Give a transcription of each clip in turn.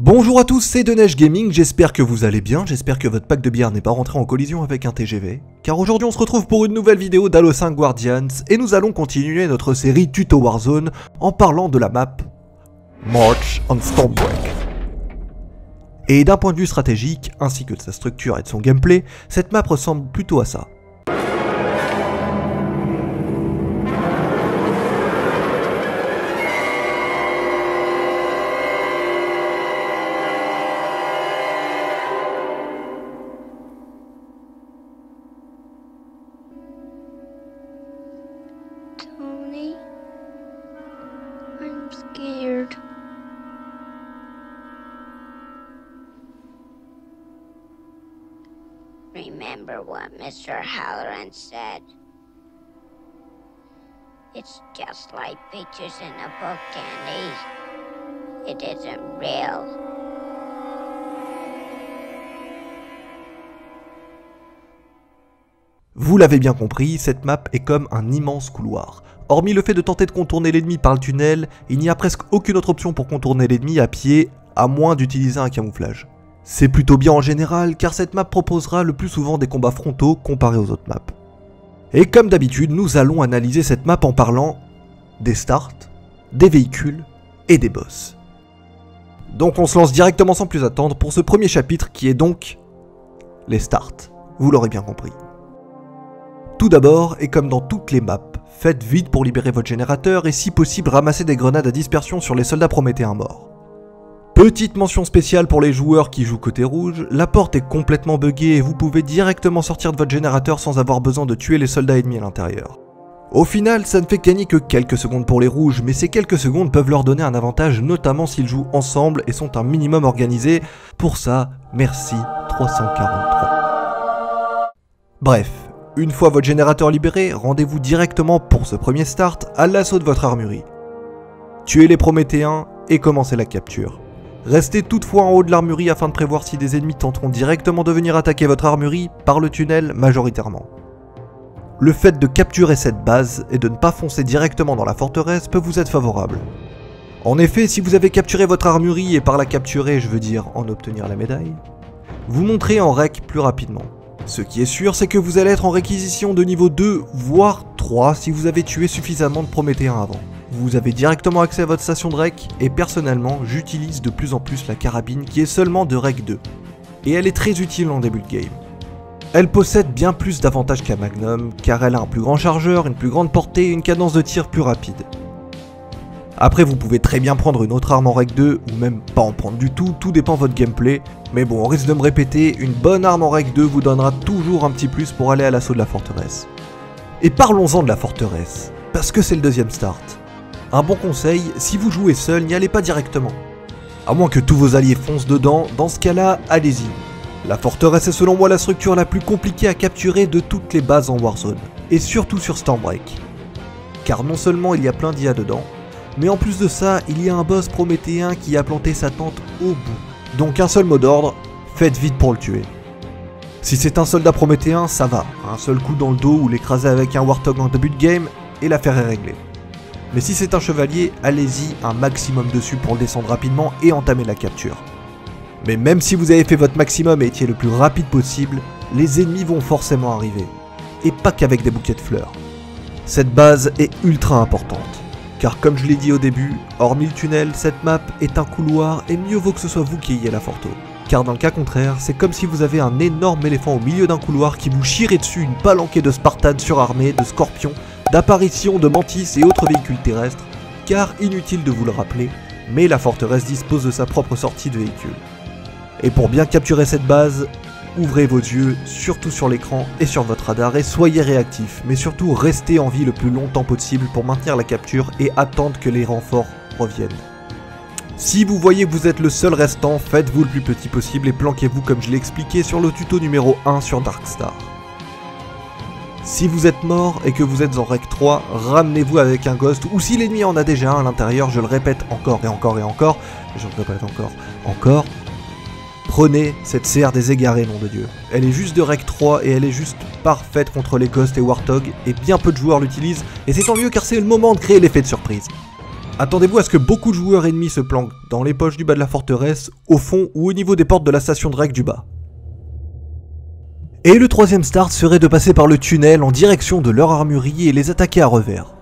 Bonjour à tous, c'est Deneige Gaming, j'espère que vous allez bien, j'espère que votre pack de bière n'est pas rentré en collision avec un TGV. Car aujourd'hui on se retrouve pour une nouvelle vidéo d'Halo 5 Guardians, et nous allons continuer notre série Tuto Warzone en parlant de la map March on Stormbreak. Et d'un point de vue stratégique, ainsi que de sa structure et de son gameplay, cette map ressemble plutôt à ça. Tony, I'm scared. Remember what Mr. Halloran said. It's just like pictures in a book, Candy. It isn't real. Vous l'avez bien compris, cette map est comme un immense couloir. Hormis le fait de tenter de contourner l'ennemi par le tunnel, il n'y a presque aucune autre option pour contourner l'ennemi à pied, à moins d'utiliser un camouflage. C'est plutôt bien en général, car cette map proposera le plus souvent des combats frontaux comparés aux autres maps. Et comme d'habitude, nous allons analyser cette map en parlant des starts, des véhicules et des boss. Donc on se lance directement sans plus attendre pour ce premier chapitre qui est donc les starts. Vous l'aurez bien compris. Tout d'abord, et comme dans toutes les maps, faites vite pour libérer votre générateur et si possible ramassez des grenades à dispersion sur les soldats prométhéens morts. Petite mention spéciale pour les joueurs qui jouent côté rouge, la porte est complètement buggée et vous pouvez directement sortir de votre générateur sans avoir besoin de tuer les soldats ennemis à l'intérieur. Au final, ça ne fait gagner que quelques secondes pour les rouges, mais ces quelques secondes peuvent leur donner un avantage, notamment s'ils jouent ensemble et sont un minimum organisés. Pour ça, merci 343. Bref. Une fois votre générateur libéré, rendez-vous directement pour ce premier start à l'assaut de votre armurerie. Tuez les prométhéens et commencez la capture. Restez toutefois en haut de l'armurerie afin de prévoir si des ennemis tenteront directement de venir attaquer votre armurerie par le tunnel majoritairement. Le fait de capturer cette base et de ne pas foncer directement dans la forteresse peut vous être favorable. En effet, si vous avez capturé votre armurerie et par la capturer, je veux dire en obtenir la médaille, vous monterez en rec plus rapidement. Ce qui est sûr, c'est que vous allez être en réquisition de niveau 2, voire 3 si vous avez tué suffisamment de prométhéens avant. Vous avez directement accès à votre station de rec, et personnellement, j'utilise de plus en plus la carabine qui est seulement de rec 2. Et elle est très utile en début de game. Elle possède bien plus d'avantages qu'un Magnum, car elle a un plus grand chargeur, une plus grande portée et une cadence de tir plus rapide. Après vous pouvez très bien prendre une autre arme en rec 2, ou même pas en prendre du tout, tout dépend de votre gameplay. Mais bon, on risque de me répéter, une bonne arme en rec 2 vous donnera toujours un petit plus pour aller à l'assaut de la forteresse. Et parlons-en de la forteresse, parce que c'est le deuxième start. Un bon conseil, si vous jouez seul, n'y allez pas directement. À moins que tous vos alliés foncent dedans, dans ce cas-là, allez-y. La forteresse est selon moi la structure la plus compliquée à capturer de toutes les bases en Warzone, et surtout sur Stormbreak. Car non seulement il y a plein d'IA dedans, mais en plus de ça, il y a un boss prométhéen qui a planté sa tente au bout. Donc un seul mot d'ordre, faites vite pour le tuer. Si c'est un soldat prométhéen, ça va. Un seul coup dans le dos ou l'écraser avec un Warthog en début de game, et l'affaire est réglée. Mais si c'est un chevalier, allez-y un maximum dessus pour le descendre rapidement et entamer la capture. Mais même si vous avez fait votre maximum et étiez le plus rapide possible, les ennemis vont forcément arriver. Et pas qu'avec des bouquets de fleurs. Cette base est ultra importante. Car comme je l'ai dit au début, hormis le tunnel, cette map est un couloir et mieux vaut que ce soit vous qui ayez la forto. Car dans le cas contraire, c'est comme si vous avez un énorme éléphant au milieu d'un couloir qui vous chierait dessus une palanquée de Spartans surarmés, de scorpions, d'apparitions, de mantis et autres véhicules terrestres, car inutile de vous le rappeler, mais la forteresse dispose de sa propre sortie de véhicules. Et pour bien capturer cette base, ouvrez vos yeux, surtout sur l'écran et sur votre radar, et soyez réactifs, mais surtout restez en vie le plus longtemps possible pour maintenir la capture et attendre que les renforts reviennent. Si vous voyez que vous êtes le seul restant, faites-vous le plus petit possible et planquez-vous comme je l'ai expliqué sur le tuto numéro 1 sur Darkstar. Si vous êtes mort et que vous êtes en rec 3, ramenez-vous avec un ghost, ou si l'ennemi en a déjà un à l'intérieur, je le répète encore et encore et encore, je le répète encore, prenez cette CR des égarés, nom de Dieu. Elle est juste de rec 3 et elle est juste parfaite contre les ghosts et Warthog, et bien peu de joueurs l'utilisent, et c'est tant mieux car c'est le moment de créer l'effet de surprise. Attendez-vous à ce que beaucoup de joueurs ennemis se planquent dans les poches du bas de la forteresse, au fond ou au niveau des portes de la station de règle du bas. Et le troisième start serait de passer par le tunnel en direction de leur armurerie et les attaquer à revers.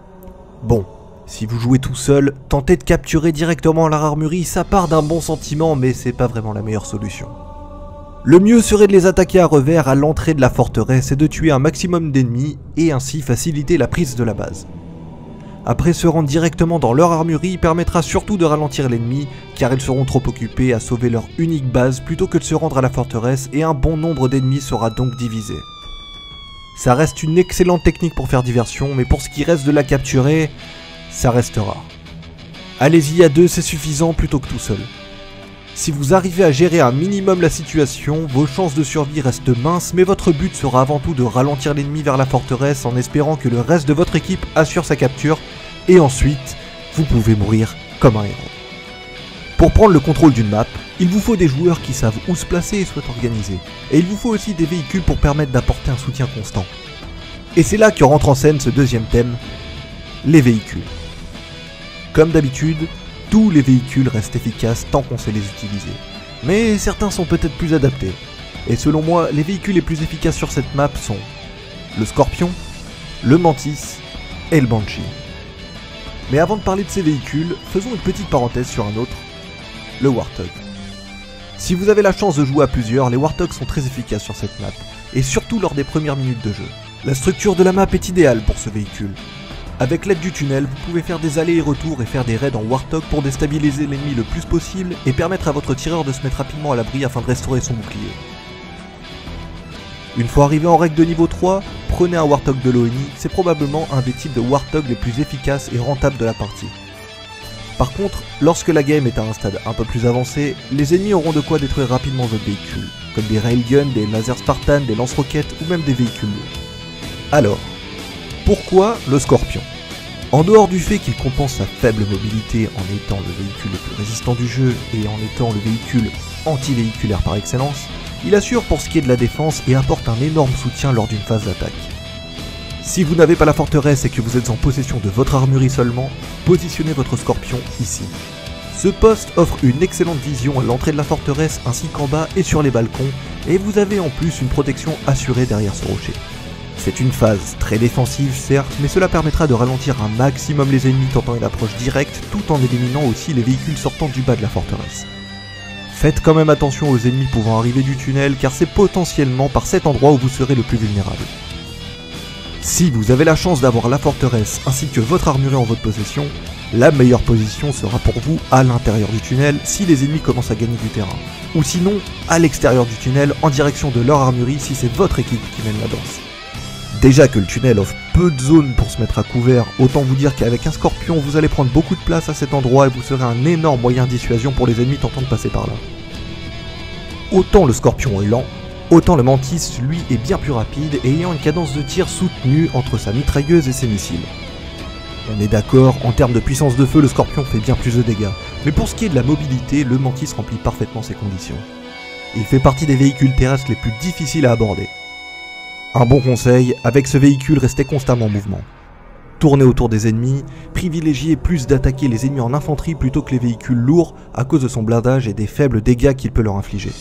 Bon, si vous jouez tout seul, tenter de capturer directement leur armurerie, ça part d'un bon sentiment, mais c'est pas vraiment la meilleure solution. Le mieux serait de les attaquer à revers à l'entrée de la forteresse et de tuer un maximum d'ennemis et ainsi faciliter la prise de la base. Après se rendre directement dans leur armurerie permettra surtout de ralentir l'ennemi car ils seront trop occupés à sauver leur unique base plutôt que de se rendre à la forteresse et un bon nombre d'ennemis sera donc divisé. Ça reste une excellente technique pour faire diversion mais pour ce qui reste de la capturer, ça reste rare. Allez-y à deux, c'est suffisant plutôt que tout seul. Si vous arrivez à gérer un minimum la situation, vos chances de survie restent minces, mais votre but sera avant tout de ralentir l'ennemi vers la forteresse en espérant que le reste de votre équipe assure sa capture, et ensuite, vous pouvez mourir comme un héros. Pour prendre le contrôle d'une map, il vous faut des joueurs qui savent où se placer et soient organisés, et il vous faut aussi des véhicules pour permettre d'apporter un soutien constant. Et c'est là que rentre en scène ce deuxième thème, les véhicules. Comme d'habitude, tous les véhicules restent efficaces tant qu'on sait les utiliser. Mais certains sont peut-être plus adaptés. Et selon moi, les véhicules les plus efficaces sur cette map sont le Scorpion, le Mantis et le Banshee. Mais avant de parler de ces véhicules, faisons une petite parenthèse sur un autre, le Warthog. Si vous avez la chance de jouer à plusieurs, les Warthogs sont très efficaces sur cette map, et surtout lors des premières minutes de jeu. La structure de la map est idéale pour ce véhicule. Avec l'aide du tunnel, vous pouvez faire des allers et retours et faire des raids en Warthog pour déstabiliser l'ennemi le plus possible et permettre à votre tireur de se mettre rapidement à l'abri afin de restaurer son bouclier. Une fois arrivé en règle de niveau 3, prenez un Warthog de l'ONI, c'est probablement un des types de Warthog les plus efficaces et rentables de la partie. Par contre, lorsque la game est à un stade un peu plus avancé, les ennemis auront de quoi détruire rapidement votre véhicule, comme des railguns, des lasers Spartan, des lance-roquettes ou même des véhicules lourds. Alors, pourquoi le Scorpion? En dehors du fait qu'il compense sa faible mobilité en étant le véhicule le plus résistant du jeu et en étant le véhicule anti-véhiculaire par excellence, il assure pour ce qui est de la défense et apporte un énorme soutien lors d'une phase d'attaque. Si vous n'avez pas la forteresse et que vous êtes en possession de votre armurerie seulement, positionnez votre Scorpion ici. Ce poste offre une excellente vision à l'entrée de la forteresse ainsi qu'en bas et sur les balcons, et vous avez en plus une protection assurée derrière ce rocher. C'est une phase très défensive certes, mais cela permettra de ralentir un maximum les ennemis tentant une approche directe tout en éliminant aussi les véhicules sortant du bas de la forteresse. Faites quand même attention aux ennemis pouvant arriver du tunnel car c'est potentiellement par cet endroit où vous serez le plus vulnérable. Si vous avez la chance d'avoir la forteresse ainsi que votre armurerie en votre possession, la meilleure position sera pour vous à l'intérieur du tunnel si les ennemis commencent à gagner du terrain, ou sinon à l'extérieur du tunnel en direction de leur armurerie si c'est votre équipe qui mène la danse. Déjà que le tunnel offre peu de zones pour se mettre à couvert, autant vous dire qu'avec un Scorpion vous allez prendre beaucoup de place à cet endroit et vous serez un énorme moyen de dissuasion pour les ennemis tentant de passer par là. Autant le Scorpion est lent, autant le Mantis lui est bien plus rapide et ayant une cadence de tir soutenue entre sa mitrailleuse et ses missiles. On est d'accord, en termes de puissance de feu le Scorpion fait bien plus de dégâts, mais pour ce qui est de la mobilité, le Mantis remplit parfaitement ses conditions. Il fait partie des véhicules terrestres les plus difficiles à aborder. Un bon conseil, avec ce véhicule restez constamment en mouvement. Tournez autour des ennemis, privilégiez plus d'attaquer les ennemis en infanterie plutôt que les véhicules lourds à cause de son blindage et des faibles dégâts qu'il peut leur infliger.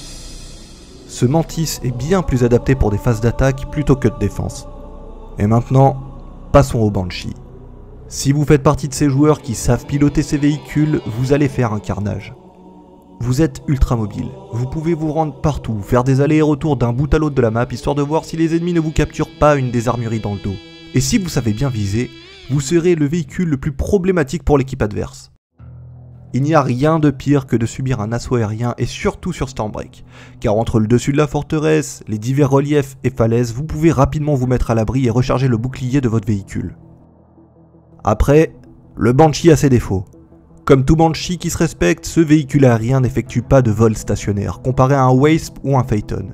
Ce Mantis est bien plus adapté pour des phases d'attaque plutôt que de défense. Et maintenant, passons au Banshee. Si vous faites partie de ces joueurs qui savent piloter ces véhicules, vous allez faire un carnage. Vous êtes ultra mobile, vous pouvez vous rendre partout, faire des allers et retours d'un bout à l'autre de la map histoire de voir si les ennemis ne vous capturent pas une des armureries dans le dos. Et si vous savez bien viser, vous serez le véhicule le plus problématique pour l'équipe adverse. Il n'y a rien de pire que de subir un assaut aérien et surtout sur Stormbreak, car entre le dessus de la forteresse, les divers reliefs et falaises, vous pouvez rapidement vous mettre à l'abri et recharger le bouclier de votre véhicule. Après, le Banshee a ses défauts. Comme tout Banshee qui se respecte, ce véhicule aérien n'effectue pas de vol stationnaire, comparé à un Wisp ou un Phaeton.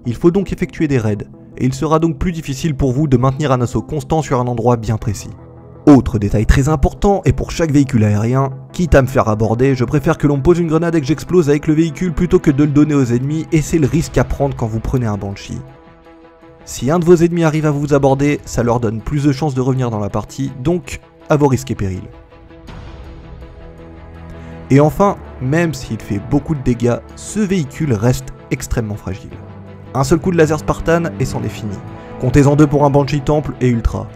Il faut donc effectuer des raids, et il sera donc plus difficile pour vous de maintenir un assaut constant sur un endroit bien précis. Autre détail très important, et pour chaque véhicule aérien, quitte à me faire aborder, je préfère que l'on me pose une grenade et que j'explose avec le véhicule plutôt que de le donner aux ennemis, et c'est le risque à prendre quand vous prenez un Banshee. Si un de vos ennemis arrive à vous aborder, ça leur donne plus de chances de revenir dans la partie, donc à vos risques et périls. Et enfin, même s'il fait beaucoup de dégâts, ce véhicule reste extrêmement fragile. Un seul coup de laser Spartan et c'en est fini. Comptez-en 2 pour un Banshee Temple et Ultra.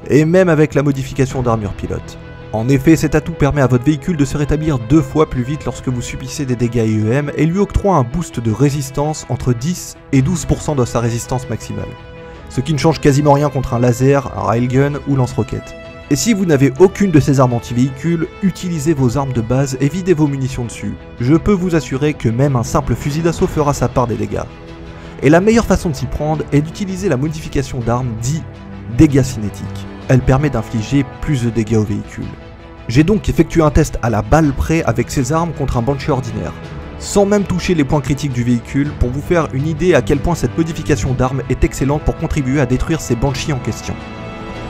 Et même avec la modification d'armure pilote. En effet, cet atout permet à votre véhicule de se rétablir 2 fois plus vite lorsque vous subissez des dégâts IEM et lui octroie un boost de résistance entre 10 et 12% de sa résistance maximale. Ce qui ne change quasiment rien contre un laser, un railgun ou lance-roquette. Et si vous n'avez aucune de ces armes anti-véhicules, utilisez vos armes de base et videz vos munitions dessus. Je peux vous assurer que même un simple fusil d'assaut fera sa part des dégâts. Et la meilleure façon de s'y prendre est d'utiliser la modification d'armes dit dégâts cinétiques. Elle permet d'infliger plus de dégâts au véhicule. J'ai donc effectué un test à la balle près avec ces armes contre un Banshee ordinaire, sans même toucher les points critiques du véhicule pour vous faire une idée à quel point cette modification d'armes est excellente pour contribuer à détruire ces Banshees en question.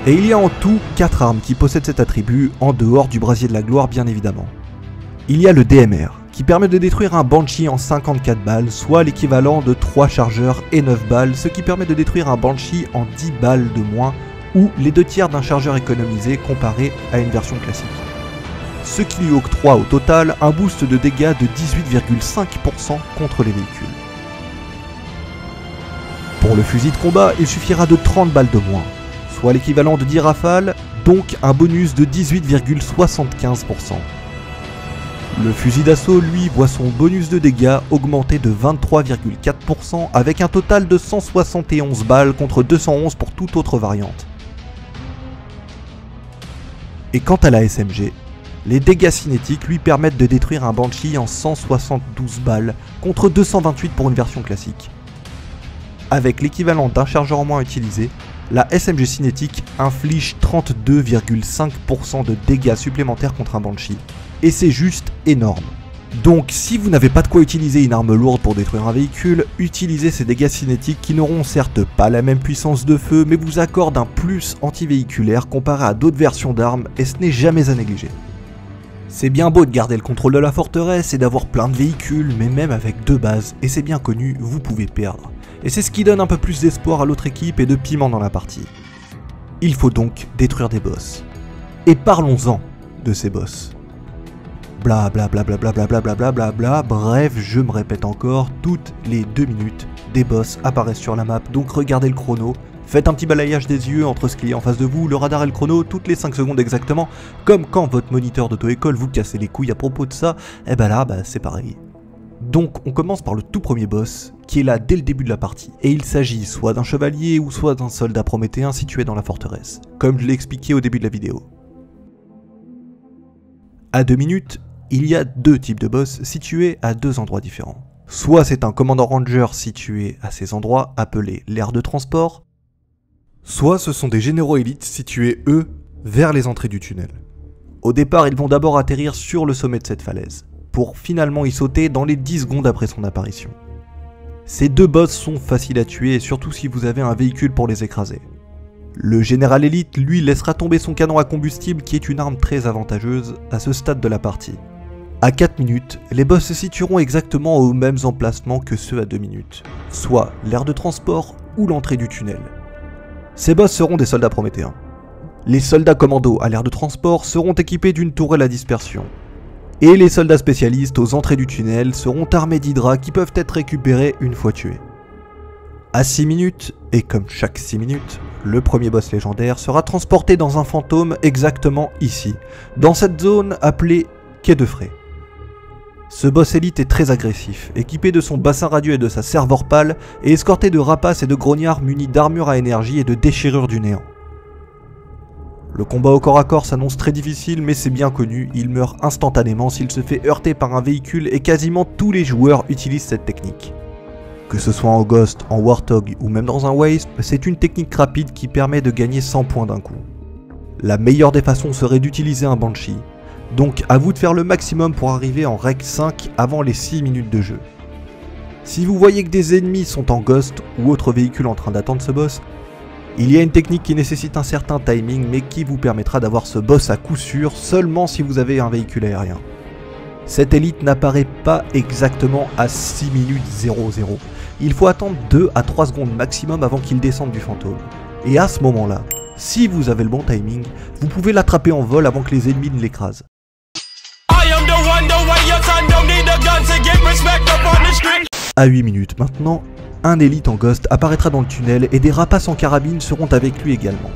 Et il y a en tout 4 armes qui possèdent cet attribut, en dehors du brasier de la gloire bien évidemment. Il y a le DMR, qui permet de détruire un Banshee en 54 balles, soit l'équivalent de 3 chargeurs et 9 balles, ce qui permet de détruire un Banshee en 10 balles de moins, ou les 2/3 d'un chargeur économisé comparé à une version classique. Ce qui lui octroie au total un boost de dégâts de 18,5% contre les véhicules. Pour le fusil de combat, il suffira de 30 balles de moins, soit l'équivalent de 10 rafales, donc un bonus de 18,75%. Le fusil d'assaut, lui, voit son bonus de dégâts augmenter de 23,4% avec un total de 171 balles contre 211 pour toute autre variante. Et quant à la SMG, les dégâts cinétiques lui permettent de détruire un Banshee en 172 balles contre 228 pour une version classique. Avec l'équivalent d'un chargeur en moins utilisé, la SMG cinétique inflige 32,5% de dégâts supplémentaires contre un Banshee. Et c'est juste énorme. Donc si vous n'avez pas de quoi utiliser une arme lourde pour détruire un véhicule, utilisez ces dégâts cinétiques qui n'auront certes pas la même puissance de feu, mais vous accordent un plus anti-véhiculaire comparé à d'autres versions d'armes, et ce n'est jamais à négliger. C'est bien beau de garder le contrôle de la forteresse et d'avoir plein de véhicules, mais même avec 2 bases, et c'est bien connu, vous pouvez perdre. Et c'est ce qui donne un peu plus d'espoir à l'autre équipe et de piment dans la partie. Il faut donc détruire des boss. Et parlons-en de ces boss. Bla bla bla bla bla bla bla bla bla bla bla, bref, je me répète encore, toutes les 2 minutes, des boss apparaissent sur la map, donc regardez le chrono, faites un petit balayage des yeux entre ce qu'il y a en face de vous, le radar et le chrono, toutes les 5 secondes exactement, comme quand votre moniteur d'auto-école vous cassez les couilles à propos de ça, et bah là, c'est pareil. Donc on commence par le tout premier boss, qui est là dès le début de la partie, et il s'agit soit d'un chevalier ou soit d'un soldat prométhéen situé dans la forteresse, comme je l'ai expliqué au début de la vidéo. À 2 minutes, il y a 2 types de boss situés à 2 endroits différents. Soit c'est un commandant ranger situé à ces endroits, appelé l'aire de transport, soit ce sont des généraux élites situés, eux, vers les entrées du tunnel. Au départ, ils vont d'abord atterrir sur le sommet de cette falaise, pour finalement y sauter dans les 10 secondes après son apparition. Ces 2 boss sont faciles à tuer, et surtout si vous avez un véhicule pour les écraser. Le général élite, lui, laissera tomber son canon à combustible qui est une arme très avantageuse à ce stade de la partie. À 4 minutes, les boss se situeront exactement aux mêmes emplacements que ceux à 2 minutes, soit l'aire de transport ou l'entrée du tunnel. Ces boss seront des soldats prométhéens. Les soldats commandos à l'aire de transport seront équipés d'une tourelle à dispersion. Et les soldats spécialistes aux entrées du tunnel seront armés d'hydras qui peuvent être récupérés une fois tués. À 6 minutes, et comme chaque 6 minutes, le premier boss légendaire sera transporté dans un fantôme exactement ici, dans cette zone appelée Quai de Frais. Ce boss élite est très agressif, équipé de son bassin radieux et de sa serveur pâle, et escorté de rapaces et de grognards munis d'armure à énergie et de déchirures du néant. Le combat au corps à corps s'annonce très difficile, mais c'est bien connu, il meurt instantanément s'il se fait heurter par un véhicule et quasiment tous les joueurs utilisent cette technique. Que ce soit en Ghost, en Warthog ou même dans un Wisp, c'est une technique rapide qui permet de gagner 100 points d'un coup. La meilleure des façons serait d'utiliser un Banshee, donc à vous de faire le maximum pour arriver en Rec 5 avant les 6 minutes de jeu. Si vous voyez que des ennemis sont en Ghost ou autre véhicule en train d'attendre ce boss, il y a une technique qui nécessite un certain timing mais qui vous permettra d'avoir ce boss à coup sûr seulement si vous avez un véhicule aérien. Cette élite n'apparaît pas exactement à 6 minutes 00. Il faut attendre 2 à 3 secondes maximum avant qu'il descende du fantôme. Et à ce moment-là, si vous avez le bon timing, vous pouvez l'attraper en vol avant que les ennemis ne l'écrasent. À 8 minutes maintenant, un élite en ghost apparaîtra dans le tunnel et des rapaces en carabine seront avec lui également.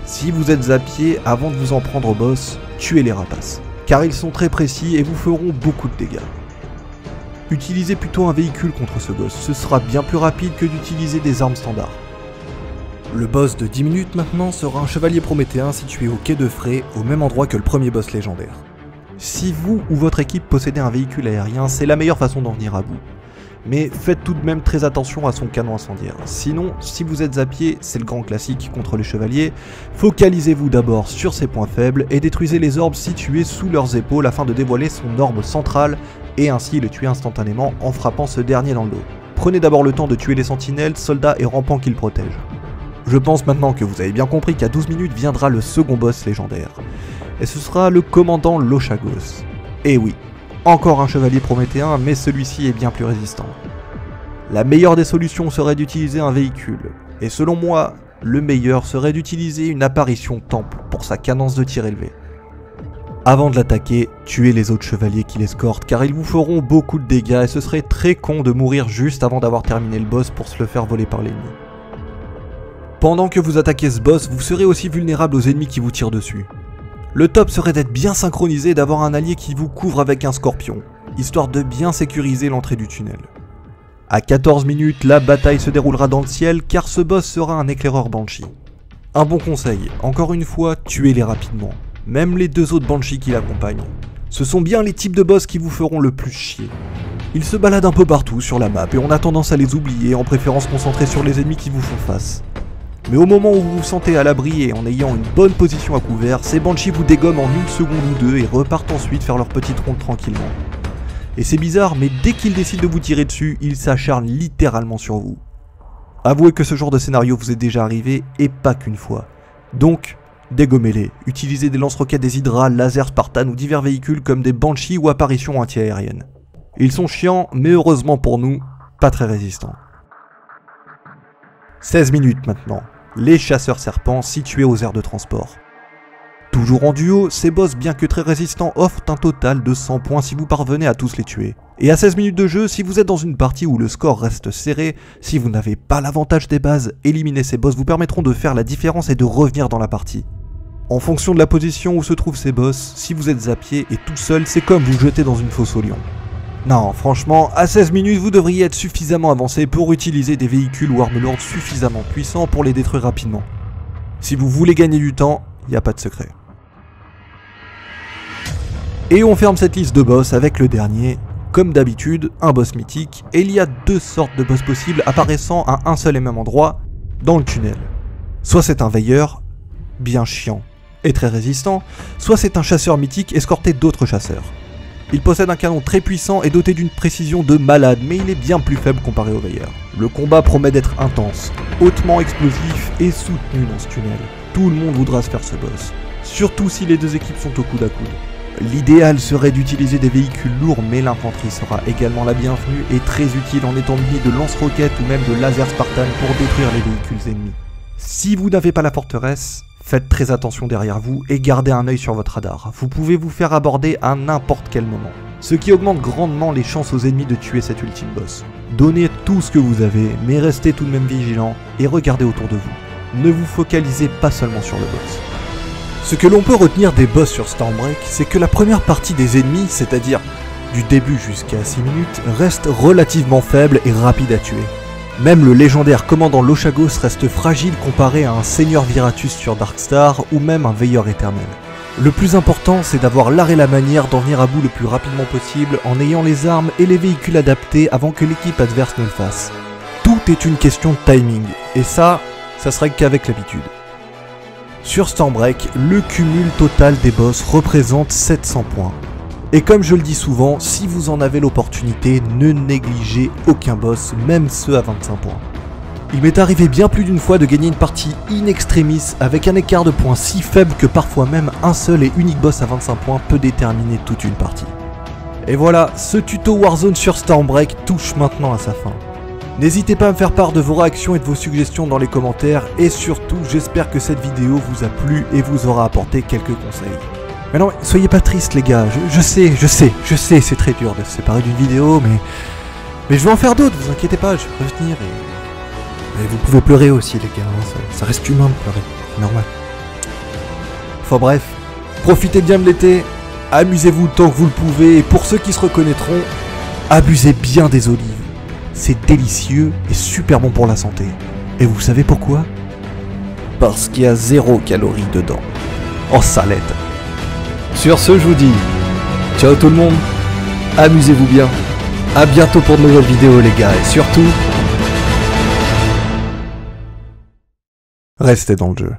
Si vous êtes à pied, avant de vous en prendre au boss, tuez les rapaces, car ils sont très précis et vous feront beaucoup de dégâts. Utilisez plutôt un véhicule contre ce boss, ce sera bien plus rapide que d'utiliser des armes standards. Le boss de 10 minutes maintenant sera un chevalier prométhéen situé au quai de Fray, au même endroit que le premier boss légendaire. Si vous ou votre équipe possédez un véhicule aérien, c'est la meilleure façon d'en venir à bout. Mais faites tout de même très attention à son canon incendiaire. Sinon, si vous êtes à pied, c'est le grand classique contre les chevaliers, focalisez-vous d'abord sur ses points faibles et détruisez les orbes situés sous leurs épaules afin de dévoiler son orbe central et ainsi le tuer instantanément en frappant ce dernier dans le dos. Prenez d'abord le temps de tuer les sentinelles, soldats et rampants qu'ils protègent. Je pense maintenant que vous avez bien compris qu'à 12 minutes viendra le second boss légendaire. Et ce sera le commandant Lochagos. Et oui, encore un chevalier prométhéen, mais celui-ci est bien plus résistant. La meilleure des solutions serait d'utiliser un véhicule. Et selon moi, le meilleur serait d'utiliser une apparition temple pour sa cadence de tir élevée. Avant de l'attaquer, tuez les autres chevaliers qui l'escortent car ils vous feront beaucoup de dégâts et ce serait très con de mourir juste avant d'avoir terminé le boss pour se le faire voler par l'ennemi. Pendant que vous attaquez ce boss, vous serez aussi vulnérable aux ennemis qui vous tirent dessus. Le top serait d'être bien synchronisé et d'avoir un allié qui vous couvre avec un scorpion, histoire de bien sécuriser l'entrée du tunnel. À 14 minutes, la bataille se déroulera dans le ciel car ce boss sera un éclaireur Banshee. Un bon conseil, encore une fois, tuez-les rapidement, même les deux autres Banshees qui l'accompagnent. Ce sont bien les types de boss qui vous feront le plus chier. Ils se baladent un peu partout sur la map et on a tendance à les oublier en préférant se concentrer sur les ennemis qui vous font face. Mais au moment où vous vous sentez à l'abri et en ayant une bonne position à couvert, ces Banshees vous dégomment en une seconde ou deux et repartent ensuite faire leur petite ronde tranquillement. Et c'est bizarre, mais dès qu'ils décident de vous tirer dessus, ils s'acharnent littéralement sur vous. Avouez que ce genre de scénario vous est déjà arrivé, et pas qu'une fois. Donc, dégommez-les, utilisez des lance-roquettes des Hydra, lasers Spartan ou divers véhicules comme des Banshees ou apparitions anti-aériennes. Ils sont chiants, mais heureusement pour nous, pas très résistants. 16 minutes maintenant, les chasseurs serpents situés aux aires de transport. Toujours en duo, ces boss bien que très résistants offrent un total de 100 points si vous parvenez à tous les tuer. Et à 16 minutes de jeu, si vous êtes dans une partie où le score reste serré, si vous n'avez pas l'avantage des bases, éliminer ces boss vous permettront de faire la différence et de revenir dans la partie. En fonction de la position où se trouvent ces boss, si vous êtes à pied et tout seul, c'est comme vous jeter dans une fosse au lion. Non, franchement, à 16 minutes, vous devriez être suffisamment avancé pour utiliser des véhicules ou armes lourdes suffisamment puissants pour les détruire rapidement. Si vous voulez gagner du temps, il n'y a pas de secret. Et on ferme cette liste de boss avec le dernier, comme d'habitude, un boss mythique, et il y a deux sortes de boss possibles apparaissant à un seul et même endroit, dans le tunnel. Soit c'est un veilleur, bien chiant et très résistant, soit c'est un chasseur mythique escorté d'autres chasseurs. Il possède un canon très puissant et doté d'une précision de malade, mais il est bien plus faible comparé au veilleur. Le combat promet d'être intense, hautement explosif et soutenu dans ce tunnel. Tout le monde voudra se faire ce boss, surtout si les deux équipes sont au coude à coude. L'idéal serait d'utiliser des véhicules lourds, mais l'infanterie sera également la bienvenue et très utile en étant muni de lance-roquettes ou même de laser Spartan pour détruire les véhicules ennemis. Si vous n'avez pas la forteresse, faites très attention derrière vous et gardez un œil sur votre radar. Vous pouvez vous faire aborder à n'importe quel moment, ce qui augmente grandement les chances aux ennemis de tuer cet ultime boss. Donnez tout ce que vous avez, mais restez tout de même vigilant et regardez autour de vous. Ne vous focalisez pas seulement sur le boss. Ce que l'on peut retenir des boss sur Stormbreak, c'est que la première partie des ennemis, c'est-à-dire du début jusqu'à 6 minutes, reste relativement faible et rapide à tuer. Même le légendaire commandant Lochagos reste fragile comparé à un seigneur Viratus sur Darkstar ou même un veilleur éternel. Le plus important, c'est d'avoir l'art et la manière d'en venir à bout le plus rapidement possible en ayant les armes et les véhicules adaptés avant que l'équipe adverse ne le fasse. Tout est une question de timing, et ça serait qu'avec l'habitude. Sur Stormbreak, le cumul total des boss représente 700 points. Et comme je le dis souvent, si vous en avez l'opportunité, ne négligez aucun boss, même ceux à 25 points. Il m'est arrivé bien plus d'une fois de gagner une partie in extremis avec un écart de points si faible que parfois même un seul et unique boss à 25 points peut déterminer toute une partie. Et voilà, ce tuto Warzone sur Stormbreak touche maintenant à sa fin. N'hésitez pas à me faire part de vos réactions et de vos suggestions dans les commentaires et surtout j'espère que cette vidéo vous a plu et vous aura apporté quelques conseils. Mais non, soyez pas tristes les gars, je sais, c'est très dur de se séparer d'une vidéo, mais je vais en faire d'autres, vous inquiétez pas, je vais revenir et vous pouvez pleurer aussi les gars, hein, ça reste humain de pleurer, c'est normal. Enfin bref, profitez bien de l'été, amusez-vous tant que vous le pouvez, et pour ceux qui se reconnaîtront, abusez bien des olives. C'est délicieux et super bon pour la santé. Et vous savez pourquoi? Parce qu'il y a 0 calories dedans. En salade. Sur ce, je vous dis, ciao tout le monde, amusez-vous bien, à bientôt pour de nouvelles vidéos les gars, et surtout, restez dans le jeu.